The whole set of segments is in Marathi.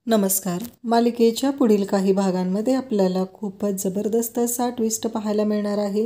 नमस्कार. मालिकेच्या पुढील काही भागांमध्ये आपल्याला खूपच जबरदस्त असा ट्विस्ट पाहायला मिळणार आहे.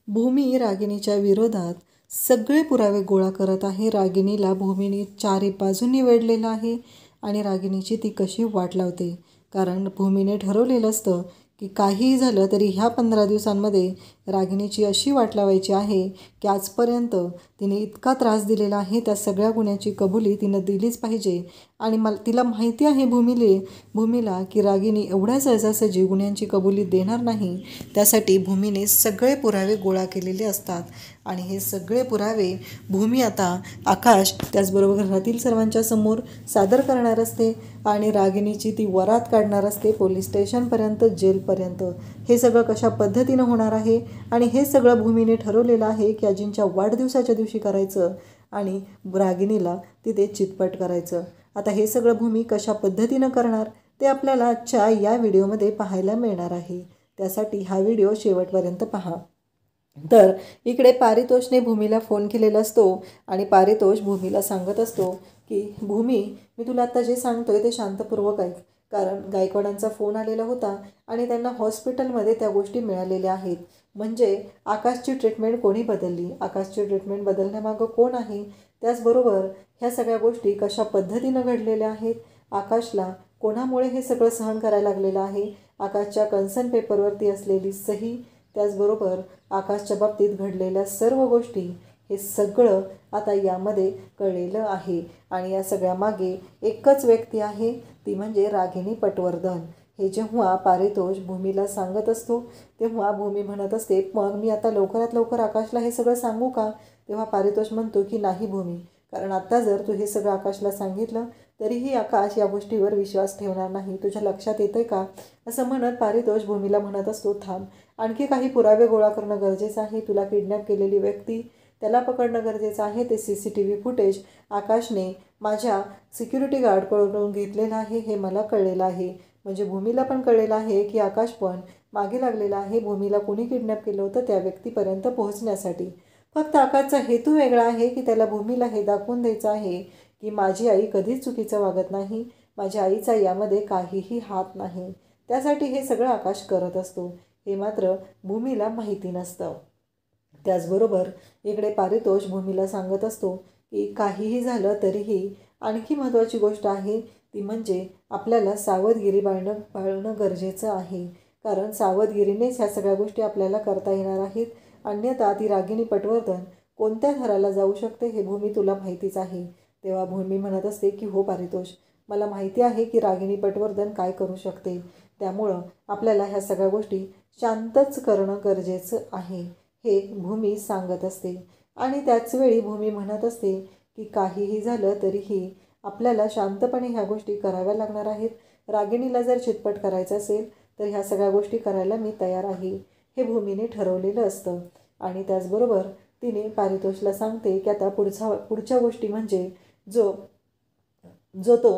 भूमी रागिणीच्या विरोधात सगळे पुरावे गोळा करत आहे. रागिणीला भूमीने चारी बाजूंनी वेढलेलं आहे आणि रागिणीची ती कशी वाट लावते. कारण भूमीने ठरवलेलं असतं की काहीही झालं तरी ह्या 15 दिवसांमध्ये रागिणीची अशी वाट लावायची आहे की आजपर्यंत तिने इतका त्रास दिलेला आहे, त्या सगळ्या गुन्ह्याची कबुली तिनं दिलीच पाहिजे. आणि तिला माहिती आहे भूमीला की रागिणी एवढ्या सहजासहजी गुन्ह्यांची कबुली देणार नाही. त्यासाठी भूमीने सगळे पुरावे गोळा केलेले असतात आणि हे सगळे पुरावे भूमी आता आकाश त्याचबरोबर घरातील सर्वांच्या समोर सादर करणार असते आणि रागिणीची ती वरात काढणार असते पोलीस स्टेशनपर्यंत, जेलपर्यंत. हे सगळं कशा पद्धतीनं होणार आहे आणि हे सगळं भूमीने ठरवलेलं आहे की अजिंच्या वाढदिवसाच्या दिवशी करायचं आणि रागिणीला तिथे चितपट करायचं. आता हे सगळं भूमी कशा पद्धतीनं करणार ते आपल्याला आजच्या या व्हिडिओमध्ये पाहायला मिळणार आहे. त्यासाठी हा व्हिडिओ शेवटपर्यंत पहा. तर इकडे पारितोषने भूमीला फोन केलेला असतो आणि पारितोष भूमीला सांगत असतो की भूमी, मी तुला आता जे सांगतोय ते शांतपूर्वक ऐक. कारण गायकवाडांचा फोन आलेला होता आणि त्यांना हॉस्पिटलमध्ये त्या गोष्टी मिळालेल्या आहेत. म्हणजे आकाशची ट्रीटमेंट कोणी बदलली, आकाशची ट्रीटमेंट बदलण्यामागं कोण आहे, त्याचबरोबर ह्या सगळ्या गोष्टी कशा पद्धतीनं घडलेल्या आहेत, आकाशला कोणामुळे हे सगळं सहन करायला लागलेलं आहे, आकाशच्या कन्सर्न पेपरवरती असलेली सही, त्याचबरोबर आकाशच्या बाबतीत घडलेल्या सर्व गोष्टी, हे सगळं आता यामध्ये कळलेलं आहे. आणि या सगळ्यामागे एकच व्यक्ती आहे, ती म्हणजे रागिणी पटवर्धन. हे जेव्हा पारितोष भूमीला सांगत असतो तेव्हा भूमी म्हणत असते, मग मी आता लवकरात लवकर आकाशला हे सगळं सांगू का? तेव्हा पारितोष म्हणतो की नाही भूमी, कारण आत्ता जर तू हे सगळं आकाशला सांगितलं तरीही आकाश या गोष्टीवर विश्वास ठेवणार नाही. तुझ्या लक्षात येतं का? असं म्हणत पारितोष भूमीला म्हणत असतो, थांब, आणखी काही पुरावे गोळा करणं गरजेचं आहे. तुला किडनॅप केलेली व्यक्ती त्याला पकडणं गरजेचं आहे. ते CCTV फुटेज आकाशने माझ्या सिक्युरिटी गार्डकडून घेतलेलं आहे, हे मला कळलेलं आहे. म्हणजे भूमीला पण कळलेलं आहे की आकाश पण मागे लागलेला आहे भूमीला कोणी किडनॅप केलं होतं त्या व्यक्तीपर्यंत पोहोचण्यासाठी. फक्त आकाशचा हेतू वेगळा आहे की त्याला भूमीला हे दाखवून द्यायचं आहे की माझी आई कधीच चुकीचं वागत नाही, माझ्या आईचा यामध्ये काहीही हात नाही. त्यासाठी हे सगळं आकाश करत असतो. हे मात्र भूमीला माहिती नसतं. त्याचबरोबर इकडे पारितोष भूमीला सांगत असतो की काहीही झालं तरीही आणखी महत्त्वाची गोष्ट आहे ती म्हणजे आपल्याला सावधगिरी बाळगणं गरजेचं आहे. कारण सावधगिरीनेच ह्या सगळ्या गोष्टी आपल्याला करता येणार आहेत. अन्यथा ती रागिणी पटवर्धन कोणत्या थराला जाऊ शकते हे भूमी तुला माहितीच आहे. तेव्हा भूमी म्हणत असते की हो पारितोष, मला माहिती आहे की रागिणी पटवर्धन काय करू शकते. त्यामुळं आपल्याला ह्या सगळ्या गोष्टी शांतच करणं गरजेचं आहे, हे भूमी सांगत असते. आणि त्याचवेळी भूमी म्हणत असते की काहीही झालं तरीही आपल्याला शांतपणे ह्या गोष्टी कराव्या लागणार आहेत. रागिणीला जर चितपट करायचं असेल तर ह्या सगळ्या गोष्टी करायला मी तयार आहे, हे भूमीने ठरवलेलं असतं. आणि त्याचबरोबर तिने पारितोषला सांगते की आता पुढच्या गोष्टी म्हणजे जो तो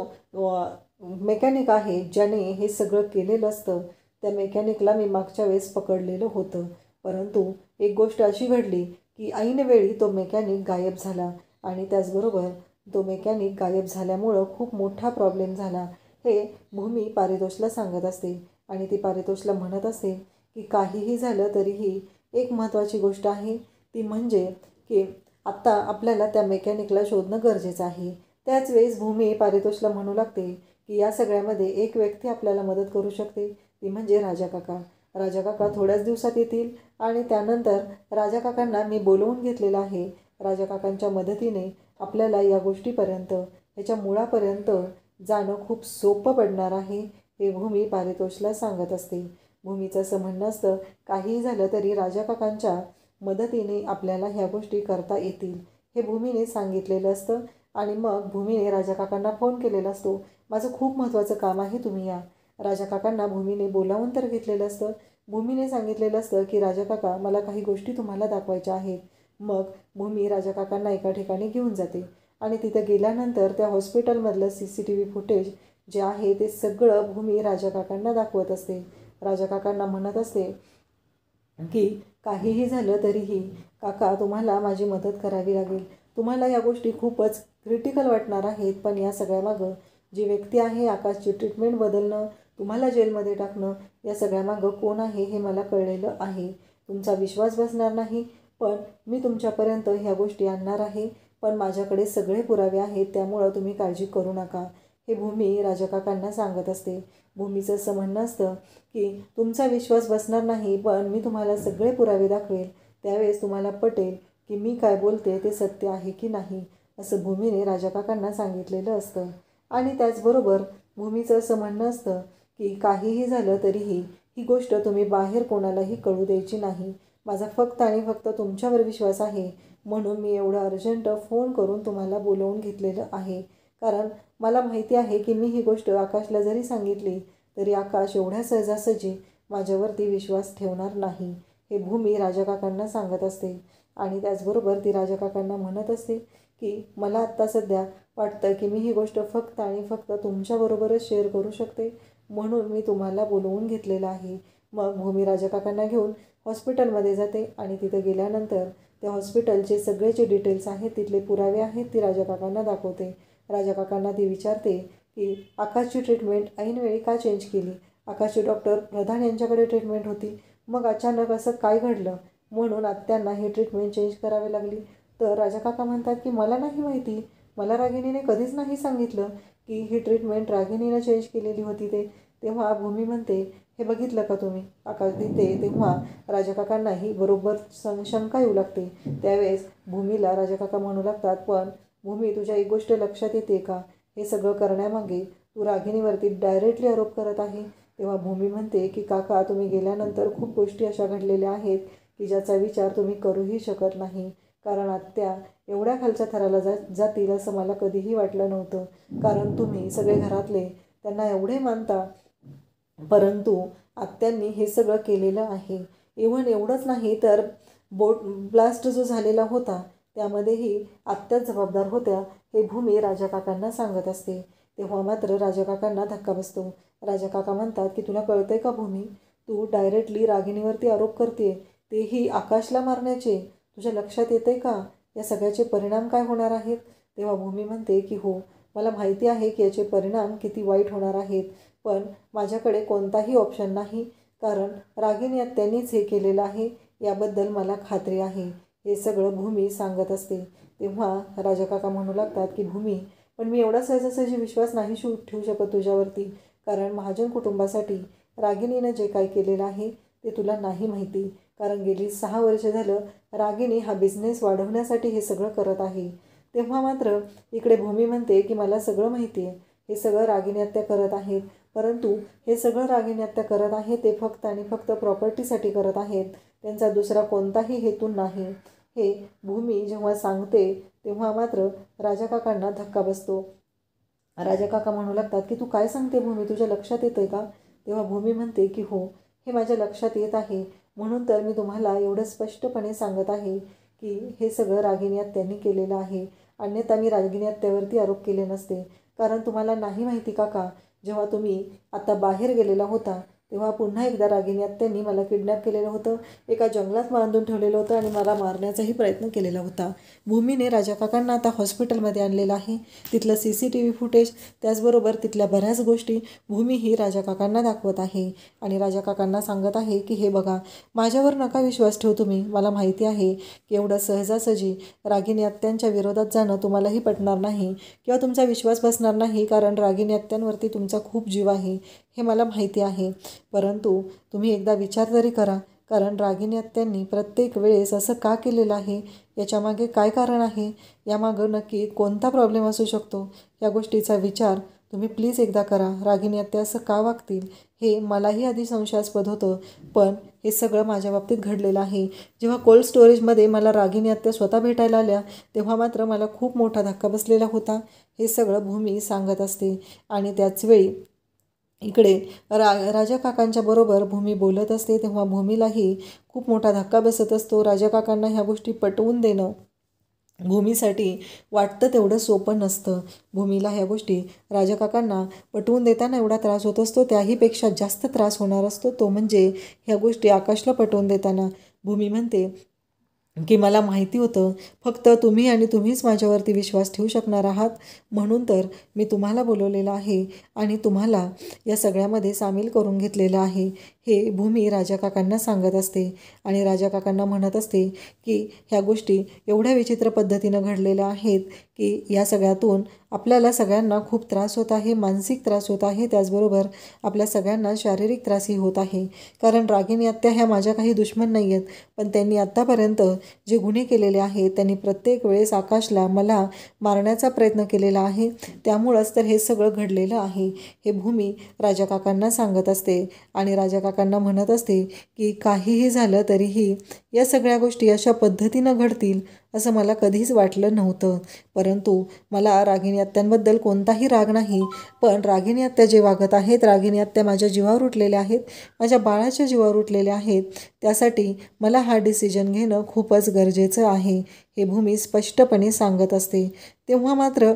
मेकॅनिक आहे ज्याने हे सगळं केलेलं असतं, त्या मेकॅनिकला मी मागच्या वेळेस पकडलेलं होतं. परंतु एक गोष्ट अशी घडली की ऐनवेळी तो मेकॅनिक गायब झाला आणि त्याचबरोबर तो मेकॅनिक गायब झाल्यामुळं खूप मोठा प्रॉब्लेम झाला, हे भूमी पारितोषला सांगत असते. आणि ती पारितोषला म्हणत असते की काहीही झालं तरीही एक महत्त्वाची गोष्ट आहे ती म्हणजे की आत्ता आपल्याला त्या मेकॅनिकला शोधणं गरजेचं आहे. त्याच वेळेस भूमी पारितोषला म्हणू लागते की या सगळ्यामध्ये एक व्यक्ती आपल्याला मदत करू शकते, ती म्हणजे राजा काका. राजा काका थोड्याच दिवसात येतील आणि त्यानंतर राजा काकांना मी बोलवून घेतलेलं आहे. राजा काकांच्या मदतीने आपल्याला या गोष्टीपर्यंत, याच्या मुळापर्यंत जाणं खूप सोपं पडणार आहे, हे भूमी पारितोषला सांगत असते. भूमीचं असं म्हणणं असतं काहीही झालं तरी राजा काकांच्या मदतीने आपल्याला ह्या गोष्टी करता येतील, हे भूमीने सांगितलेलं असतं. आणि मग भूमीने राजा काकांना फोन केलेला असतो, माझं खूप महत्त्वाचं काम आहे, तुम्ही या. राजा काकांना भूमीने बोलावून तर घेतलेलं असतं. भूमीने सांगितलेलं असतं की राजा काका, मला काही गोष्टी तुम्हाला दाखवायच्या आहेत. मग भूमी राजा काकांना एका ठिकाणी घेऊन जाते आणि तिथं गेल्यानंतर त्या हॉस्पिटलमधलं CCTV फुटेज जे आहे ते सगळं भूमी राजा काकांना दाखवत असते. राजा काकांना म्हणत असते की काहीही झालं तरीही काका तुम्हाला माझी मदत करावी लागेल. तुम्हाला या गोष्टी खूपच क्रिटिकल वाटणार आहेत, पण या सगळ्यामागं जी व्यक्ती आहे आकाशची ट्रीटमेंट बदलणं, तुम्हाला जेलमध्ये टाकणं, या सगळ्यामागं कोण आहे हे मला कळलेलं आहे. तुमचा विश्वास बसणार नाही, पण मी तुमच्यापर्यंत ह्या गोष्टी आणणार आहे. पण माझ्याकडे सगळे पुरावे आहेत, त्यामुळं तुम्ही काळजी करू नका, हे भूमी राजाकाकांना सांगत असते. भूमीचं असं म्हणणं असतं की तुमचा विश्वास बसणार नाही, पण मी तुम्हाला सगळे पुरावे दाखवेल, त्यावेळेस तुम्हाला पटेल की मी काय बोलते ते सत्य आहे की नाही, असं भूमीने राजाकाकांना सांगितलेलं असतं. आणि त्याचबरोबर भूमीचं असं म्हणणं असतं की काहीही झालं तरीही ही गोष्ट तुम्ही बाहेर कोणालाही कळू द्यायची नाही. माझा फक्त आणि फक्त तुमच्यावर विश्वास आहे, म्हणून मी एवढं अर्जंट फोन करून तुम्हाला बोलवून घेतलेलं आहे. कारण मला माहिती आहे की मी ही गोष्ट आकाशला जरी सांगितली तरी आकाश एवढ्या सहजासहजी माझ्यावरती विश्वास ठेवणार नाही, हे भूमी राजाकाकांना सांगत असते. आणि त्याचबरोबर ती राजाकाकांना म्हणत असते की मला आत्ता सध्या वाटतं की मी ही गोष्ट फक्त आणि फक्त तुमच्याबरोबरच शेअर करू शकते, म्हणून मी तुम्हाला बोलवून घेतलेलं आहे. मग भूमी राजाकाकांना घेऊन हॉस्पिटलमध्ये जाते आणि तिथे गेल्यानंतर त्या हॉस्पिटलचे सगळे जे डिटेल्स आहेत, तिथले पुरावे आहेत, ती राजाकाकांना दाखवते. राजाकाकांना ती विचारते की आकाशची ट्रीटमेंट ऐनवेळी का चेंज केली? आकाशची डॉक्टर प्रधान यांच्याकडे ट्रीटमेंट होती, मग अचानक असं काय घडलं म्हणून आत्यांना ही ट्रीटमेंट चेंज करावी लागली? तर राजाकाका म्हणतात की मला नाही माहिती, मला रागिणीने कधीच नाही सांगितलं की ही ट्रीटमेंट रागिणीनं चेंज केलेली होती ते. तेव्हा भूमी म्हणते, हे बघितलं का तुम्ही? आकाश देते. तेव्हा राजाकाकांनाही बरोबर शंका येऊ लागते. त्यावेळेस भूमीला राजाकाका म्हणू लागतात, पण भूमी तुझ्या एक गोष्ट लक्षात येते का? हे सगळं करण्यामागे तू रागिणीवरती डायरेक्टली आरोप करत आहे. तेव्हा भूमी म्हणते की काका, तुम्ही गेल्यानंतर खूप गोष्टी अशा घडलेल्या आहेत की ज्याचा विचार तुम्ही करूही शकत नाही. कारण आत्या एवढ्या खालच्या थराला जातील असं मला कधीही वाटलं नव्हतं. कारण तुम्ही सगळे घरातले त्यांना एवढे मानता, परंतु आत्यांनी हे सगळं केलेलं आहे. इव्हन एवढंच नाही तर बोट ब्लास्ट जो झालेला होता त्यामध्येही आत्याच जबाबदार होत्या, हे भूमी राजाकाकांना सांगत असते. तेव्हा मात्र राजाकाकांना धक्का बसतो. राजाकाका म्हणतात की तुला कळतंय का भूमी, तू डायरेक्टली रागिणीवरती आरोप करते, तेही आकाशला मारण्याचे. तुझ्या लक्षात येते का या सगळ्याचे परिणाम काय होणार आहेत? तेव्हा भूमी म्हणते की हो, मला माहिती आहे की याचे परिणाम किती वाईट होणार आहेत, पण माझ्याकडे कोणताही ऑप्शन नाही, कारण रागिणी आत्यांनीच हे केलेलं आहे याबद्दल मला खात्री आहे, हे सगळं भूमी सांगत असते. तेव्हा राजाकाका म्हणू लागतात की भूमी, पण मी एवढा सहजासहजी विश्वास नाही ठेवू शकत तुझ्यावरती, कारण महाजन कुटुंबासाठी रागिणीनं जे काय केलेलं आहे ते तुला नाही माहिती. कारण गेली 6 वर्ष झालं रागिणी हा बिझनेस वाढवण्यासाठी हे सगळं करत आहे. तेव्हा मात्र इकडे भूमी म्हणते की मला सगळं माहिती आहे, हे सगळं रागिणी आत्या करत आहेत, परंतु हे सगळं रागिणी आत्या करत आहे ते फक्त आणि फक्त प्रॉपर्टीसाठी करत आहेत, त्यांचा दुसरा कोणताही हेतू नाही. हे भूमी जेव्हा सांगते तेव्हा मात्र राजाकाकांना धक्का बसतो. राजाकाका म्हणू लागतात की तू काय सांगते भूमी, तुझ्या लक्षात येतं का? तेव्हा भूमी म्हणते की हो, हे माझ्या लक्षात येत आहे, म्हणून तर मी तुम्हाला एवढं स्पष्टपणे सांगत आहे की हे सगळं रागिणी आत्यांनी केलेलं आहे, अन्यथा मी रागिणी आत्यावरती आरोप केले नसते. कारण तुम्हाला नाही माहिती काका, जेव्हा तुम्ही आता बाहेर गेलेला होता तेव्हा पुन्हा एकदा रागिणी आत्यांनी मला किडनॅप केलेलं होतं, एका जंगलात बांधून ठेवलेलं होतं आणि मला मारण्याचाही प्रयत्न केलेला होता. भूमीने राजाकाकांना आता हॉस्पिटलमध्ये आणलेलं आहे. तिथलं CCTV फुटेज, त्याचबरोबर तिथल्या बऱ्याच गोष्टी भूमी ही राजाकाकांना दाखवत आहे आणि राजाकाकांना सांगत आहे की हे बघा, माझ्यावर नका विश्वास ठेवू तुम्ही. मला माहिती आहे की एवढं सहजासहजी रागिणी आत्यांच्या विरोधात जाणं तुम्हालाही पटणार नाही किंवा तुमचा विश्वास बसणार नाही, कारण रागिणी आत्यांवरती तुमचा खूप जीव आहे, हे मला माहिती आहे. परंतु तुम्ही एकदा विचार तरी करा, कारण रागिणी आत्यांनी प्रत्येक वेळेस असं का केलेलं आहे, याच्यामागे काय कारण आहे, यामागं नक्की कोणता प्रॉब्लेम असू शकतो, या गोष्टीचा विचार तुम्ही प्लीज एकदा करा. रागिणी आत्या असं का वागतील हे मलाही आधी संशयास्पद होतं, पण हे सगळं माझ्या बाबतीत घडलेलं आहे. जेव्हा कोल्ड स्टोरेजमध्ये मला रागिणी आत्या स्वतः भेटायला आल्या तेव्हा मात्र मला खूप मोठा धक्का बसलेला होता, हे सगळं भूमी सांगत असते. आणि त्याचवेळी इकडे राजाकाकांच्या बरोबर भूमी बोलत असते, तेव्हा भूमीलाही खूप मोठा धक्का बसत असतो. राजाकाकांना ह्या गोष्टी पटवून देणं भूमीसाठी वाटतं तेवढं सोपं नसतं. भूमीला ह्या गोष्टी राजाकाकांना पटवून देताना एवढा त्रास होत असतो, त्याहीपेक्षा जास्त त्रास होणार असतो तो म्हणजे ह्या गोष्टी आकाशला पटवून देताना. भूमी म्हणते की मला माहिती होतं फक्त तुम्ही आणि तुम्हीच माझ्यावरती विश्वास ठेवू शकणार आहात, म्हणून तर मी तुम्हाला बोलवलेलं आहे आणि तुम्हाला या सगळ्यामध्ये सामील करून घेतलेलं आहे, हे भूमी राजा काकांना सांगत असते. आणि राजा काकांना म्हणत असते की ह्या गोष्टी एवढ्या विचित्र पद्धतीनं घडलेल्या आहेत की या सगळ्यातून आपल्याला सगळ्यांना खूप त्रास होत आहे, मानसिक त्रास होत आहे, त्याचबरोबर आपल्या सगळ्यांना शारीरिक त्रासही होत आहे. कारण रागिनी आत्या ह्या माझ्या काही दुश्मन नाही आहेत, पण त्यांनी आत्तापर्यंत जे गुन्हे केलेले आहेत त्यांनी प्रत्येक वेळेस आकाशला मला मारण्याचा प्रयत्न केलेला आहे, त्यामुळंच तर हे सगळं घडलेलं आहे, हे भूमी राजा काकांना सांगत असते. आणि राजा काकांना म्हणत असते की काहीही झालं तरीही या सगळ्या गोष्टी अशा पद्धतीनं घडतील असं मला कधीच वाटलं नव्हतं. परंतु मला रागिनी आत्यांबद्दल कोणताही राग नाही, पण रागिनी आत्या जे वागत आहेत, रागिनी आत्या माझ्या जीवावर उठलेल्या आहेत, माझ्या बाळाच्या जीवावर उठलेल्या आहेत, त्यासाठी मला हा डिसिजन घेणं खूपच गरजेचं आहे, हे भूमी स्पष्टपणे सांगत असते. तेव्हा मात्र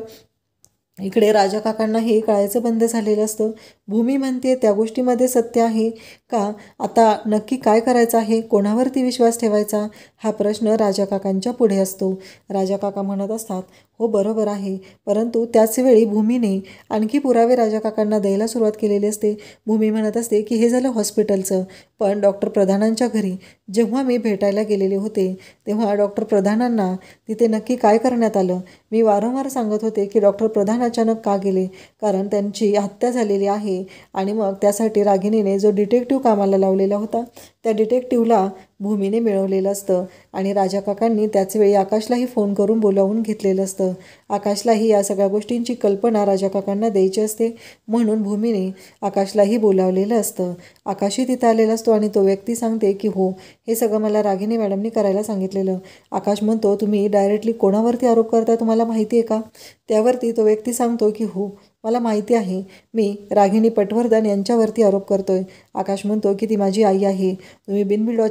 इकडे राजा काकांनाही कळायचं बंद झालेलं असतं. भूमी म्हणते त्या गोष्टीमध्ये सत्य आहे का, आता नक्की काय करायचं आहे, कोणावरती विश्वास ठेवायचा, हा प्रश्न राजा काकांच्या पुढे असतो. राजा काका म्हणत असतात हो बरोबर आहे, परंतु त्याचवेळी भूमीने आणखी पुरावे राजा काकांना द्यायला सुरुवात केलेली असते. भूमी म्हणत असते की हे झालं हॉस्पिटलचं, पण डॉक्टर प्रधानांच्या घरी जेव्हा मी भेटायला गेलेले होते तेव्हा डॉक्टर प्रधानांना तिथे नक्की काय करण्यात आलं, मी वारंवार सांगत होते की डॉक्टर प्रधान अचानक का गेले, कारण त्यांची हत्या झालेली आहे. आणि मग त्यासाठी रागिनीने जो डिटेक्टिव्ह कामाला लावलेला होता त्या डिटेक्टिव्हला भूमीने मिळवलेलं असतं. आणि राजा काकांनी त्याचवेळी आकाशलाही फोन करून बोलावून घेतलेलं असतं. आकाशलाही या सगळ्या गोष्टींची कल्पना राजा काकांना द्यायची असते, म्हणून भूमीने आकाशलाही बोलावलेलं असतं. आकाशही तिथं आलेला असतो आणि तो व्यक्ती सांगते की हो, हे सगळं मला रागिनी मॅडमनी करायला सांगितलेलं. आकाश म्हणतो तुम्ही डायरेक्टली कोणावरती आरोप करता तुम्हाला माहिती आहे का. त्यावरती तो व्यक्ती सांगतो की हो मला माहिती आहे, मी रागिनी पटवर्धन यांच्यावरती आरोप करतोय. आकाश म्हणतो की ती माझी आई आहे, तुम्ही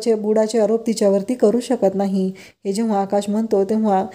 बुडाचे आरोप तिच्यावरती करू शकत नाही. हे जेव्हा आकाश म्हणतो तेव्हा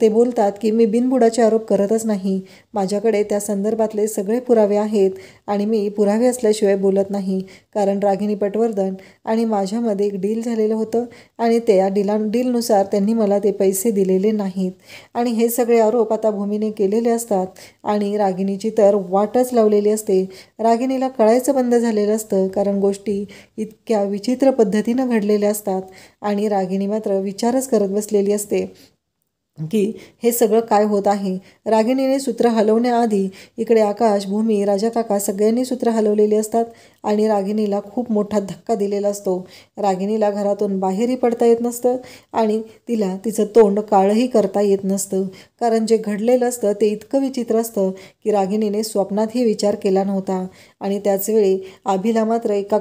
ते बोलतात की मी बिनबुडाचे आरोप करतच नाही, माझ्याकडे त्या संदर्भातले सगळे पुरावे आहेत आणि मी पुरावे असल्याशिवाय बोलत नाही. कारण रागिनी पटवर्धन आणि माझ्यामध्ये एक डील झालेलं होतं आणि त्या डीलनुसार त्यांनी मला ते पैसे दिलेले नाहीत. आणि हे सगळे आरोप आता भूमीने केलेले असतात आणि रागिनीची तर वाटच लावलेली असते. रागिनीला कळायचं बंद झालेलं असतं, कारण गोष्टी इतक्या विचित्र पद्धतीनं घडलेल्या असतात आणि रागिनी मात्र विचारच करत बसलेली असते की हे सगळं काय होत आहे. रागिनीने सूत्र हलवण्याआधी इकडे आकाश, भूमी, राजा काका सगळ्यांनी सूत्र हलवलेली असतात आणि रागिनीला खूप मोठा धक्का दिलेला असतो. रागिनीला घरातून बाहेरही पडता येत नसतं आणि तिला तिचं तोंड काळंही करता येत नसतं, कारण जे घडलेलं असतं ते इतकं विचित्र असतं की रागिनीने स्वप्नातही विचार केला नव्हता. आणि त्याचवेळी आभीला मात्र एका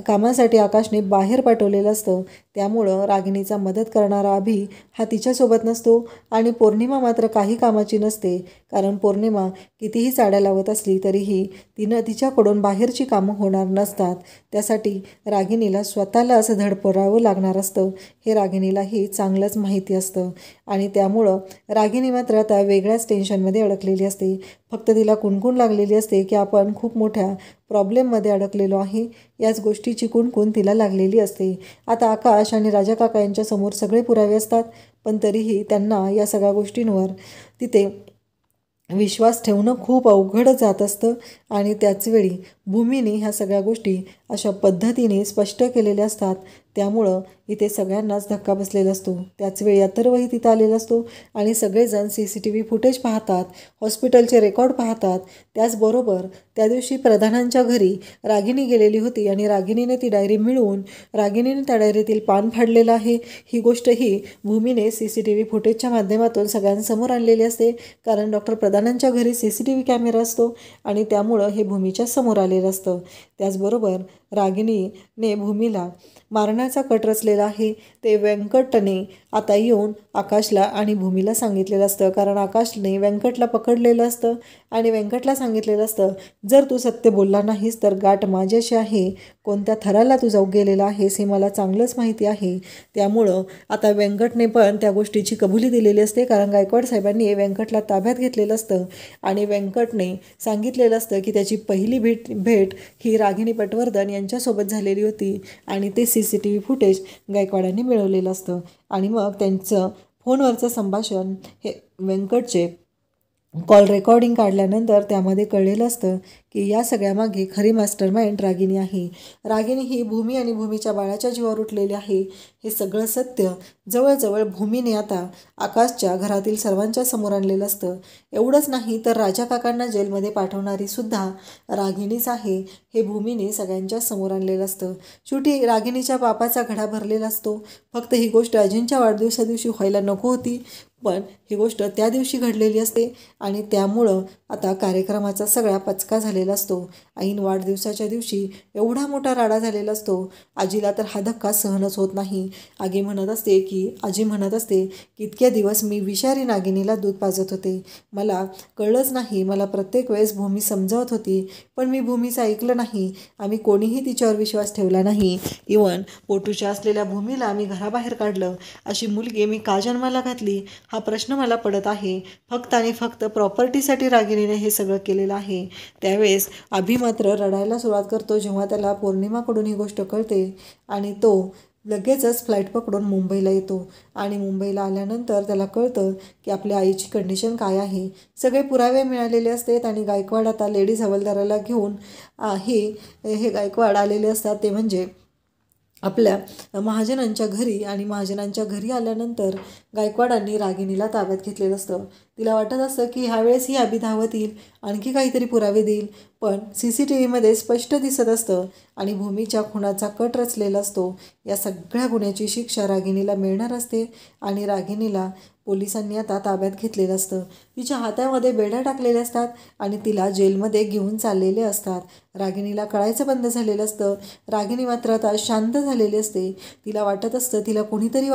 कामासाठी आकाशने बाहेर पाठवलेलं असतं, त्यामुळं रागिनीचा मदत करणारा अभि हा तिच्यासोबत नसतो. आणि पौर्णिमा मात्र काही कामाची नसते, कारण पौर्णिमा कितीही चाड्या लावत असली तरीही तिच्याकडून बाहेरची कामं होणार नसतात, त्यासाठी रागिनीला स्वतःला असं धडपडावं लागणार असतं, हे रागिनीलाही चांगलंच माहिती असतं. आणि त्यामुळं रागिनी मात्र आता वेगळ्याच टेन्शनमध्ये अडकलेली असते. फक्त तिला कुणकुण लागलेली असते की आपण खूप मोठ्या प्रॉब्लेममध्ये अडकलेलो आहे, याच गोष्टीची कुणकुण तिला लागलेली असते. आता आकाश आणि राजा काका यांच्यासमोर सगळे पुरावे असतात, पण तरीही त्यांना या सगळ्या गोष्टींवर तिथे विश्वास ठेवणं खूप अवघड जात असतं. आणि त्याचवेळी भूमीने ह्या सगळ्या गोष्टी अशा पद्धतीने स्पष्ट केलेल्या असतात, त्यामुळं इथे सगळ्यांनाच धक्का बसलेला असतो. त्याचवेळी अथर्वही तिथं आलेला असतो आणि सगळेजण CCTV फुटेज पाहतात, हॉस्पिटलचे रेकॉर्ड पाहतात. त्याचबरोबर त्या दिवशी प्रधानांच्या घरी रागिनी गेलेली होती आणि रागिनीने ती डायरी मिळवून रागिनीने त्या डायरीतील पान फाडलेलं आहे, ही गोष्टही भूमीने CCTV फुटेजच्या माध्यमातून सगळ्यांसमोर आणलेली असते. कारण डॉक्टर प्रधानांच्या घरी CCTV कॅमेरा असतो आणि त्यामुळं हे भूमीच्या समोर आलेलं असतं. त्याचबरोबर रागिनीने भूमीला मारण्याचा कट रचलेला आहे, ते व्यंकटने आता येऊन आकाशला आणि भूमीला सांगितलेलं असतं. कारण आकाशने व्यंकटला पकडलेलं असतं आणि व्यंकटला सांगितलेलं असतं जर तू सत्य बोलला नाहीस तर गाठ माझ्याशी आहे, कोणत्या थराला तू जाऊ गेलेला आहेस हे मला चांगलंच माहिती आहे. त्यामुळं आता व्यंकटने पण त्या गोष्टीची कबुली दिलेली असते, कारण गायकवाड साहेबांनी व्यंकटला ताब्यात घेतलेलं असतं आणि व्यंकटने सांगितलेलं असतं की त्याची पहिली भेट ही रागिनी पटवर्धन यांच्यासोबत झालेली होती आणि ते CCTV फुटेज गायकवाडांनी मिळवलेलं असतं. आणि मग त्यांचं फोनवरचं संभाषण हे व्यंकटचे कॉल रेकॉर्डिंग काढल्यानंतर त्यामध्ये कळलेलं असतं की या सगळ्यामागे खरी मास्टरमाइंड रागिनी आहे. रागिनी ही भूमी आणि भूमीच्या बाळाच्या जीवावर उठलेली आहे. हे सगळं सत्य जवळजवळ भूमीने आता आकाशच्या घरातील सर्वांच्या समोर आणलेलं असतं. एवढंच नाही तर राजा काकांना जेलमध्ये पाठवणारी सुद्धा रागिनीच आहे हे भूमीने सगळ्यांच्या समोर आणलेलं असतं. शेवटी रागिनीच्या पापाचा घडा भरलेला असतो. फक्त ही गोष्ट अजिंच्या वाढदिवसादिवशी व्हायला नको होती, पण ही गोष्ट त्या दिवशी घडलेली असते आणि त्यामुळं आता कार्यक्रमाचा सगळा पचका झालेला असतो. ऐन वाढदिवसाच्या दिवशी एवढा मोठा राडा झालेला असतो. आजीला तर हा धक्का सहनच होत नाही. आजी म्हणत असते की इतक्या दिवस मी विषारी नागिनीला दूध पाजत होते. मला कळलंच नाही. मला प्रत्येक वेळेस भूमी समजावत होती, पण मी भूमीचं ऐकलं नाही. आम्ही कोणीही तिच्यावर विश्वास ठेवला नाही. इवन पोटूच्या असलेल्या भूमीला आम्ही घराबाहेर काढलं. अशी मुलगी मी का जन्माला घातली हा प्रश्न मला पडत आहे. फक्त आणि फक्त प्रॉपर्टीसाठी रागिनीने हे सगळं केलेलं आहे. त्यावेळेस अभि मात्र रडायला सुरुवात करतो जेव्हा त्याला पौर्णिमाकडून ही गोष्ट कळते आणि तो लगेचच फ्लाईट पकडून मुंबईला येतो. आणि मुंबईला आल्यानंतर त्याला कळतं की आपल्या आईची कंडिशन काय आहे. सगळे पुरावे मिळालेले असतात आणि गायकवाड आता लेडीज हवालदाराला घेऊन हे गायकवाड आलेले असतात ते म्हणजे आपल्या महाजनांच्या घरी. आणि महाजनांच्या घरी आल्यानंतर गायकवाडांनी रागिनीला ताब्यात घेतलेलं असतं. तिला वाटत असतं की ह्यावेळेस ही अभि धावत येईल, आणखी काहीतरी पुरावे देईल, पण CCTVमध्ये स्पष्ट दिसत असतं आणि भूमीच्या खुनाचा कट रचलेला असतो. या सगळ्या गुन्ह्याची शिक्षा रागिनीला मिळणार असते आणि रागिनीला पोलिसांनी आता ताब्यात घेतलेलं असतं. तिच्या हातामध्ये बेड्या टाकलेल्या असतात आणि तिला जेलमध्ये घेऊन चाललेले असतात. रागिनीला कळायचं बंद झालेलं असतं. रागिनी मात्र आता शांत झालेली असते. तिला वाटत असतं तिला कोणीतरी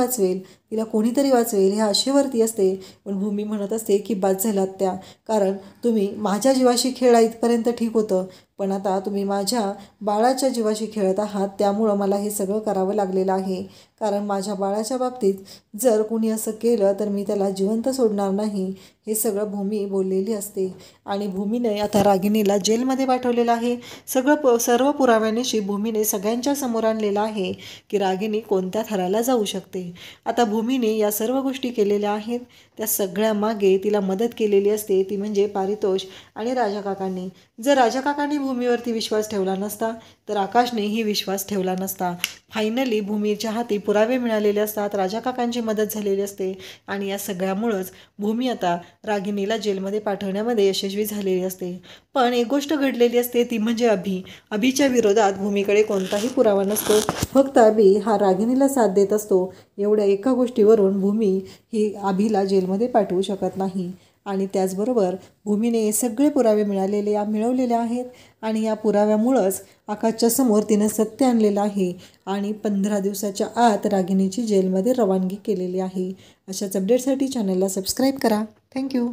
वाचवेल ह्या आशेवरती असते. पण भूमी म्हणत असते की बाद झालात त्या, कारण तुम्ही माझ्या जीवाशी खेळा इथपर्यंत ठीक होतं, पण आता तुम्ही माझ्या बाळाच्या जीवाशी खेळत आहात. त्यामुळं मला हे सगळं करावं लागलेलं आहे, कारण माझ्या बाळाच्या बाबतीत जर कुणी असं केलं तर मी त्याला जिवंत सोडणार नाही. हे सगळं भूमी बोललेली असते आणि भूमीने आता रागिनीला जेलमध्ये पाठवलेलं आहे. सर्व पुराव्यानिशी भूमीने सगळ्यांच्या समोर आणलेलं आहे की रागिनी कोणत्या थराला जाऊ शकते. आता भूमीने या सर्व गोष्टी केलेल्या आहेत. त्या सगळ्या मागे तिला मदत केलेली असते ती म्हणजे पारितोष आणि राजा काकांनी. जर राजा काकांनी भूमीवरती विश्वास ठेवला नसता तर आकाशनेही विश्वास ठेवला नसता. फायनली भूमीच्या हाती पुरावे मिळालेले असतात. राजा काकांची मदत झालेली असते आणि या सगळ्यामुळंच भूमी आता रागिनीला जेलमध्ये पाठवण्यामध्ये यशस्वी झालेली असते. पण एक गोष्ट घडलेली असते ती म्हणजे अभिच्या विरोधात भूमीकडे कोणताही पुरावा नसतो. फक्त अभि हा रागिनीला साथ देत असतो. एवढ्या एका गोष्टीवरून भूमी ही अभिला जेलमध्ये पाठवू शकत नाही. आणि त्याचबरोबर भूमीने हे सगळे पुरावे मिळवलेले आहेत आणि या पुराव्यामुळंच आकाशच्या समोर तिनं सत्य आणलेलं आहे आणि 15 दिवसाच्या आत रागिनीची जेलमध्ये रवानगी केलेली आहे. अशाच अपडेटसाठी चॅनलला सबस्क्राईब करा. थँक्यू.